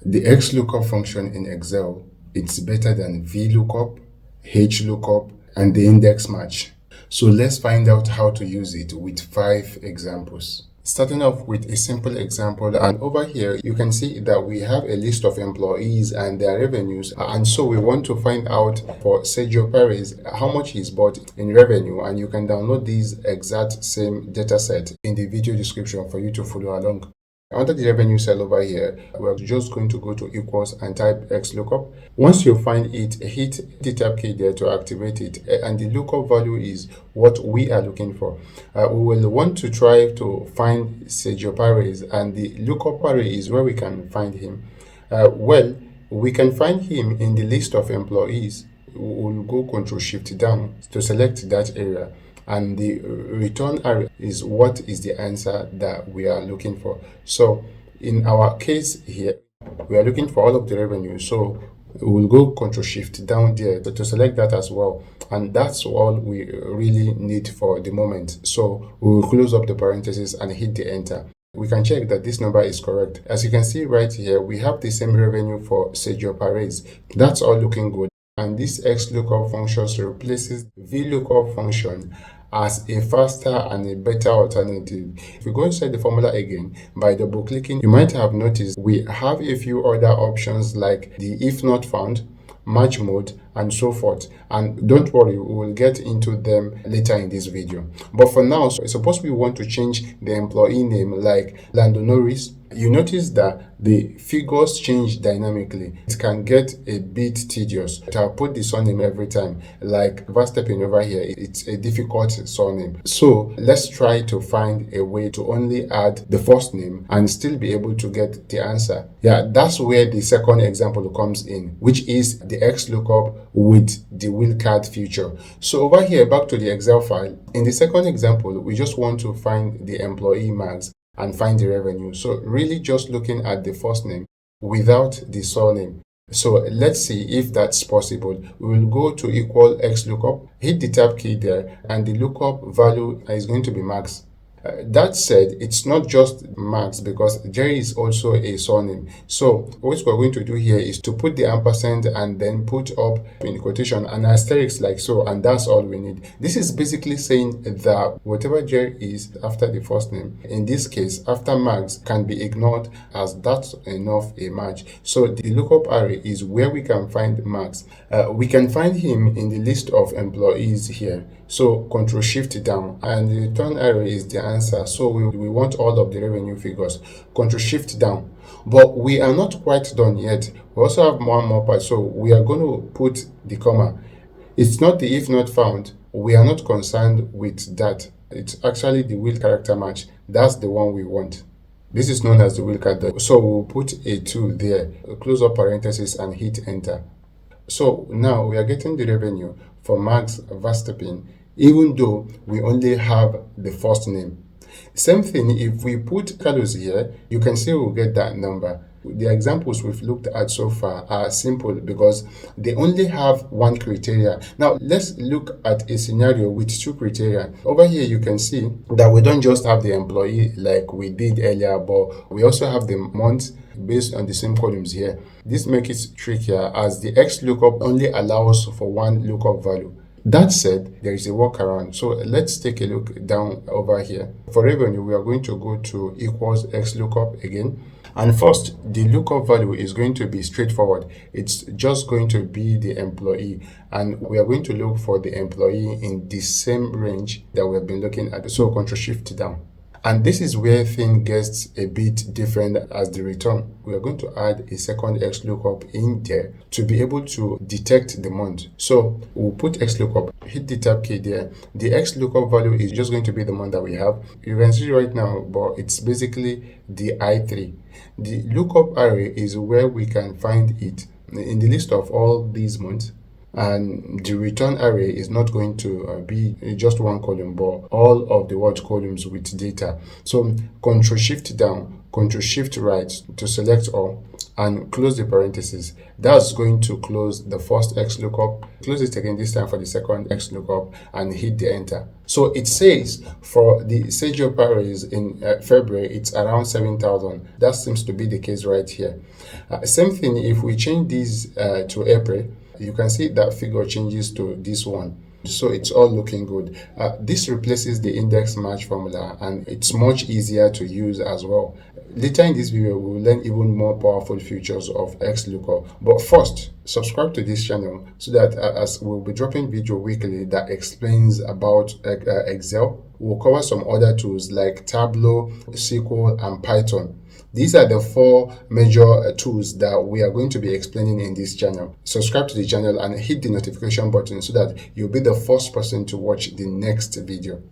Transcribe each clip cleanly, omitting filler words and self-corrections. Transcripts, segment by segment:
The XLOOKUP function in Excel, it's better than VLOOKUP, HLOOKUP, and the index match. So let's find out how to use it with 5 examples. Starting off with a simple example, and over here you can see that we have a list of employees and their revenues, and so we want to find out for Sergio Perez how much he's bought in revenue, and you can download these exact same data set in the video description for you to follow along. Under the revenue cell over here, we're just going to go to equals and type XLOOKUP. Once you find it, hit the tab key there to activate it, and the lookup value is what we are looking for. We will want to try to find Sergio Perez, and the lookup array is where we can find him. Well, we can find him in the list of employees. We'll go Ctrl Shift down to select that area, and the return array is what is the answer that we are looking for. So in our case here, we are looking for all of the revenue, so we'll go Ctrl Shift down there to select that as well, and that's all we really need for the moment. So we will close up the parentheses and hit the enter. We can check that this number is correct. As you can see right here, we have the same revenue for Sergio Perez. That's all looking good. And this XLOOKUP function replaces VLOOKUP function as a faster and a better alternative. If we go inside the formula again, by double clicking, you might have noticed we have a few other options like the if not found, match mode, and so forth. And don't worry, we will get into them later in this video. But for now, suppose we want to change the employee name like Lando Norris. You notice that the figures change dynamically. It can get a bit tedious. I'll put the surname every time, like Verstappen over here. It's a difficult surname. So let's try to find a way to only add the first name and still be able to get the answer. Yeah, that's where the second example comes in, which is the XLOOKUP with the wildcard feature. So over here, back to the Excel file. In the second example, we just want to find the employee max and find the revenue. So really just looking at the first name without the surname. So let's see if that's possible. We will go to equal XLOOKUP, hit the tab key there, and the lookup value is going to be max. That said, it's not just Max because Jerry is also a surname. So what we're going to do here is to put the ampersand and then put up in quotation an asterisk like so, and that's all we need. This is basically saying that whatever Jerry is after the first name, in this case after Max, can be ignored as that's enough a match. So the lookup array is where we can find Max. We can find him in the list of employees here. So Ctrl Shift down, and the return array is the answer. So we want all of the revenue figures. Ctrl Shift down. But we are not quite done yet. We also have one more part. So we are going to put the comma. It's not the if not found. We are not concerned with that. It's actually the will character match. That's the one we want. This is known as the will character. So we'll put a 2 there. Close up parenthesis and hit enter. So now we are getting the revenue for Max Verstappen, even though we only have the first name. Same thing, if we put Carlos here, you can see we'll get that number. The examples we've looked at so far are simple because they only have one criteria. Now let's look at a scenario with 2 criteria. Over here you can see that we don't just have the employee like we did earlier, but we also have the month based on the same columns here. This makes it trickier as the XLOOKUP only allows for one lookup value. That said, there is a workaround. So let's take a look down over here. For revenue, we are going to go to equals XLOOKUP again. And first, the lookup value is going to be straightforward. It's just going to be the employee. And we are going to look for the employee in the same range that we have been looking at. So Ctrl Shift down. And this is where things gets a bit different as the return. We are going to add a second XLOOKUP in there to be able to detect the month. So we'll put XLOOKUP, hit the tab key there. The XLOOKUP value is just going to be the month that we have. You can see right now, but it's basically the I3. The lookup array is where we can find it in the list of all these months. And the return array is not going to be just one column, but all of the word columns with data. So Ctrl Shift down, Control Shift right to select all and close the parentheses. That's going to close the first XLOOKUP. Close it again, this time for the second XLOOKUP, and hit the enter. So it says for the Sergio Perez in February, it's around 7,000. That seems to be the case right here. Same thing, if we change this to April, you can see that figure changes to this one. So it's all looking good. This replaces the index match formula, and it's much easier to use as well. Later in this video, we will learn even more powerful features of XLOOKUP. But first, subscribe to this channel so that as we'll be dropping video weekly that explains about Excel, we'll cover some other tools like Tableau, SQL, and Python. These are the 4 major tools that we are going to be explaining in this channel. Subscribe to the channel and hit the notification button so that you'll be the first person to watch the next video.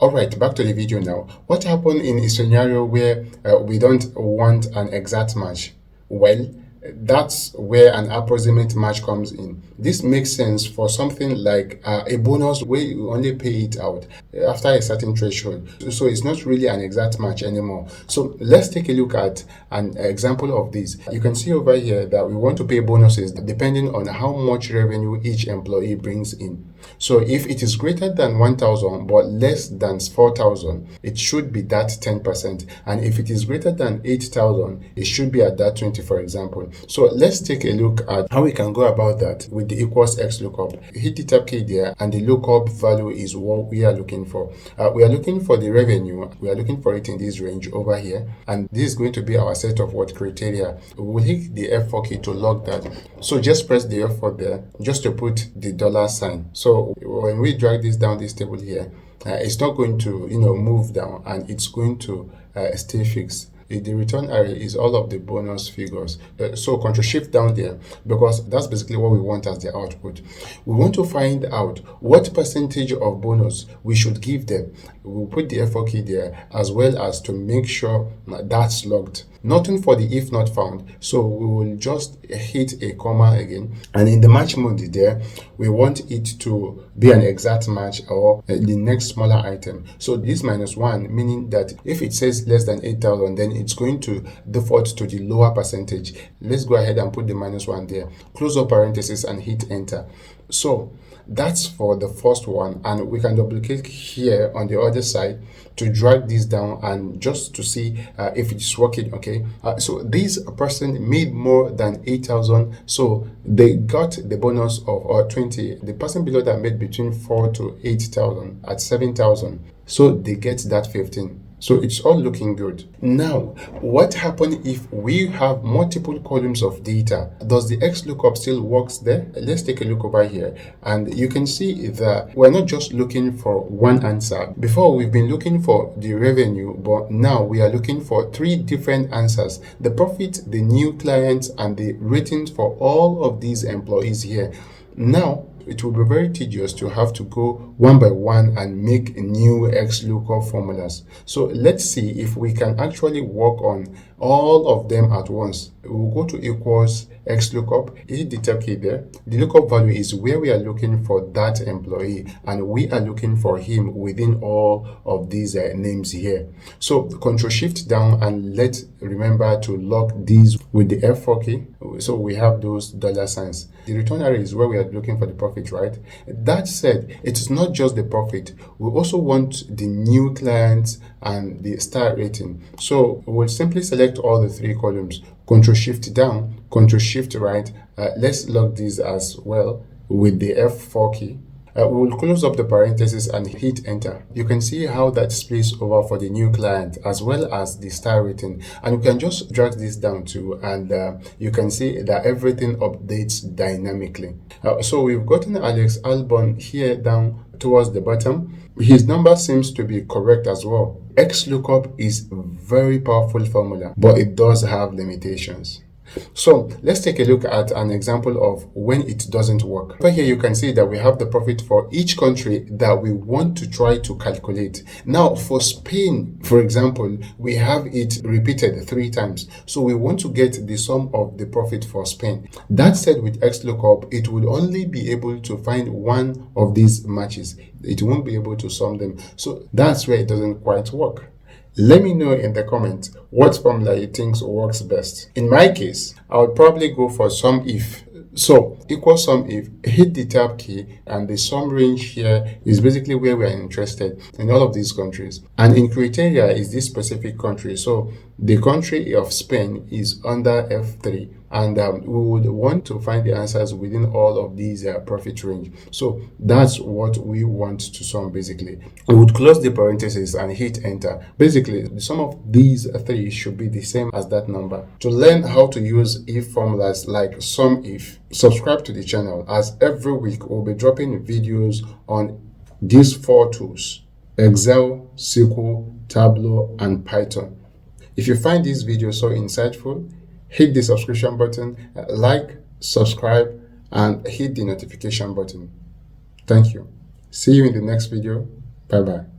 Alright, back to the video now. What happened in a scenario where we don't want an exact match? Well, that's where an approximate match comes in. This makes sense for something like a bonus where you only pay it out after a certain threshold. So it's not really an exact match anymore. So let's take a look at an example of this. You can see over here that we want to pay bonuses depending on how much revenue each employee brings in. So if it is greater than 1,000 but less than 4,000, it should be that 10%. And if it is greater than 8,000, it should be at that 20, for example. So let's take a look at how we can go about that with the equals XLOOKUP. Hit the tab key there, and the lookup value is what we are looking for. We are looking for the revenue. We are looking for it in this range over here, and this is going to be our set of what criteria. We will hit the F4 key to log that. So just press the F4 there just to put the $sign. So when we drag this down this table here, it's not going to move down, and it's going to stay fixed. The return array is all of the bonus figures. So Control Shift down there, because that's basically what we want as the output. We want to find out what percentage of bonus we should give them. We'll put the F4 key there, as well as to make sure that's logged. Nothing for the if not found, so we will just hit a comma again, and in the match mode there, we want it to be an exact match or the next smaller item. So this -1, meaning that if it says less than 8,000, then it's going to default to the lower percentage. Let's go ahead and put the -1 there, close up parentheses, and hit enter. So that's for the first one, and we can duplicate here on the other side to drag this down and just to see if it's working. Okay, so this person made more than 8,000, so they got the bonus of 20. The person below that made between 4 to 8,000 at 7,000, so they get that 15. So it's all looking good. Now, what happens if we have multiple columns of data? Does the XLOOKUP still works there? Let's take a look over here, and you can see that we're not just looking for one answer. Before, we've been looking for the revenue, but now we are looking for 3 different answers: the profit, the new clients, and the ratings for all of these employees here. Now, it will be very tedious to have to go one by one and make new XLOOKUP formulas. So let's see if we can actually work on all of them at once. We'll go to equals XLOOKUP, hit the tab key there. The lookup value is where we are looking for that employee, and we are looking for him within all of these names here. So Control Shift down, and let's remember to lock these with the F4 key. So we have those $signs. The return array is where we are looking for the profit, right? That said, it is not just the profit. We also want the new clients and the star rating. So we'll simply select all the 3 columns. Control Shift down, Control Shift right. Let's log these as well with the F4 key. We will close up the parentheses and hit enter. You can see how that splits over for the new client as well as the star rating, and you can just drag this down too, and you can see that everything updates dynamically. So we've gotten Alex Albon here down towards the bottom. His number seems to be correct as well. XLOOKUP is a very powerful formula, but it does have limitations. So let's take a look at an example of when it doesn't work. Over here you can see that we have the profit for each country that we want to try to calculate. Now for Spain, for example, we have it repeated 3 times. So we want to get the sum of the profit for Spain. That said, with XLOOKUP, it will only be able to find one of these matches. It won't be able to sum them. So that's where it doesn't quite work. Let me know in the comments what formula you think works best. In my case, I would probably go for sum if. So equal sum if, hit the tab key, and the sum range here is basically where we are interested in all of these countries. And in criteria is this specific country. So the country of Spain is under F3, and we would want to find the answers within all of these profit range. So that's what we want to sum basically. We would close the parentheses and hit enter. Basically, the sum of these three should be the same as that number. To learn how to use if formulas like sum if, subscribe to the channel, as every week we'll be dropping videos on these 4 tools: Excel, SQL, Tableau, and Python. If you find this video so insightful, hit the subscription button, like, subscribe, and hit the notification button. Thank you. See you in the next video. Bye bye.